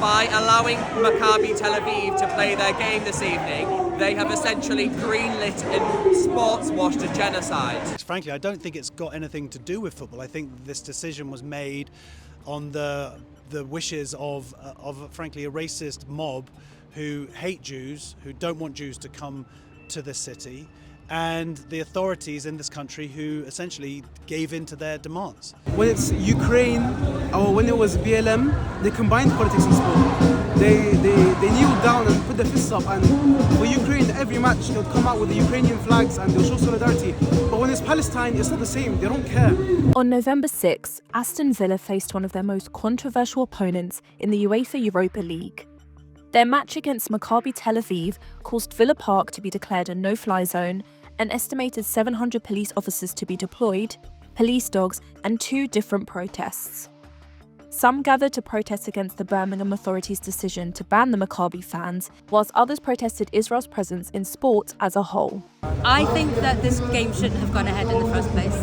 by allowing Maccabi Tel Aviv to play their game this evening, they have essentially greenlit and sports-washed a genocide. Frankly, I don't think it's got anything to do with football. I think this decision was made on the wishes of frankly, a racist mob who hate Jews, who don't want Jews to come to the city, and the authorities in this country who essentially gave in to their demands. When it's Ukraine or when it was BLM, they combined politics and sport. They kneeled down and put their fists up, and for Ukraine, every match they'll come out with the Ukrainian flags and they'll show solidarity. But when it's Palestine, it's not the same. They don't care. On November 6, Aston Villa faced one of their most controversial opponents in the UEFA Europa League. Their match against Maccabi Tel Aviv caused Villa Park to be declared a no-fly zone, an estimated 700 police officers to be deployed, police dogs, and 2 different protests. Some gathered to protest against the Birmingham authorities' decision to ban the Maccabi fans, whilst others protested Israel's presence in sport as a whole. I think that this game shouldn't have gone ahead in the first place.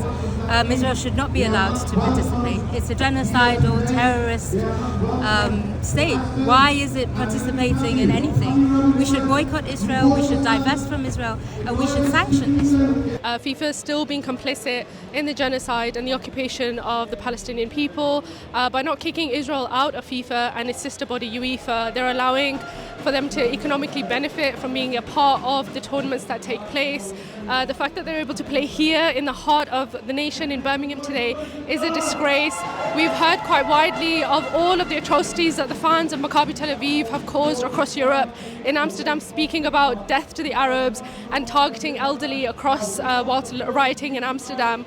Israel should not be allowed to participate. It's a genocidal, terrorist state. Why is it participating in anything? We should boycott Israel, we should divest from Israel, and we should sanction Israel. FIFA has still been complicit in the genocide and the occupation of the Palestinian people. By not kicking Israel out of FIFA and its sister body UEFA, they're allowing for them to economically benefit from being a part of the tournaments that take place. The fact that they're able to play here in the heart of the nation in Birmingham today is a disgrace. We've heard quite widely of all of the atrocities that the fans of Maccabi Tel Aviv have caused across Europe. In Amsterdam, speaking about death to the Arabs and targeting elderly across whilst rioting in Amsterdam.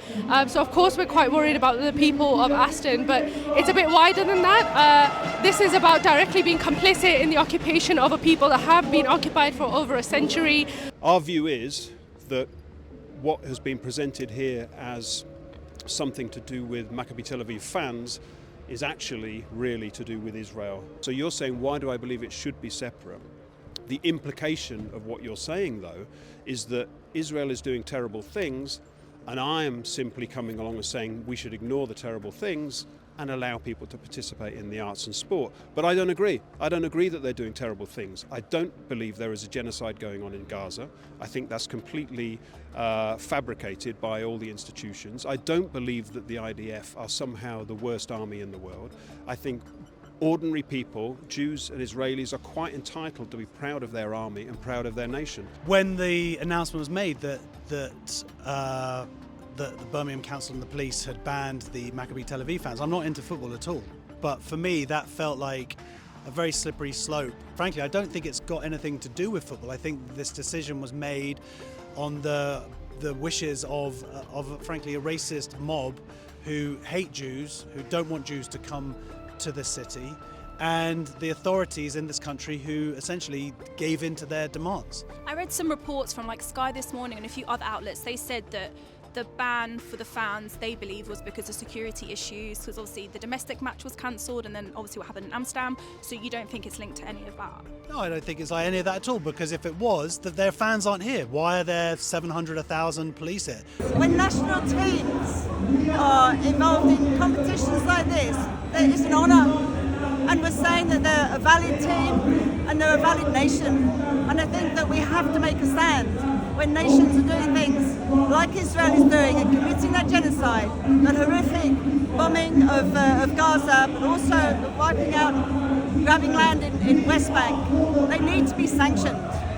So of course we're quite worried about the people of Aston, but it's a bit wider than that. This is about directly being complicit in the occupation of a people that have been occupied for over a century. Our view is that what has been presented here as something to do with Maccabi Tel Aviv fans is actually really to do with Israel. So you're saying, why do I believe it should be separate? The implication of what you're saying, though, is that Israel is doing terrible things, and I am simply coming along and saying we should ignore the terrible things and allow people to participate in the arts and sport. But I don't agree. I don't agree that they're doing terrible things. I don't believe there is a genocide going on in Gaza. I think that's completely fabricated by all the institutions. I don't believe that the IDF are somehow the worst army in the world. I think ordinary people, Jews and Israelis, are quite entitled to be proud of their army and proud of their nation. When the announcement was made that the Birmingham Council and the police had banned the Maccabi Tel Aviv fans, I'm not into football at all, but for me that felt like a very slippery slope. Frankly, I don't think it's got anything to do with football. I think this decision was made on the wishes of frankly, a racist mob who hate Jews, who don't want Jews to come to the city, and the authorities in this country who essentially gave in to their demands. I read some reports from Sky this morning and a few other outlets. They said that the ban for the fans, they believe, was because of security issues, because obviously the domestic match was cancelled and then obviously what happened in Amsterdam, so you don't think it's linked to any of that? No, I don't think it's like any of that at all, because if it was, that their fans aren't here. Why are there 700, 1,000 police here? When national teams are involved in competitions like this, it's an honour. And we're saying that they're a valid team and they're a valid nation. And I think that we have to make a stand when nations are doing things like Israel is doing and committing that genocide, that horrific bombing of Gaza, but also wiping out, grabbing land in West Bank. They need to be sanctioned.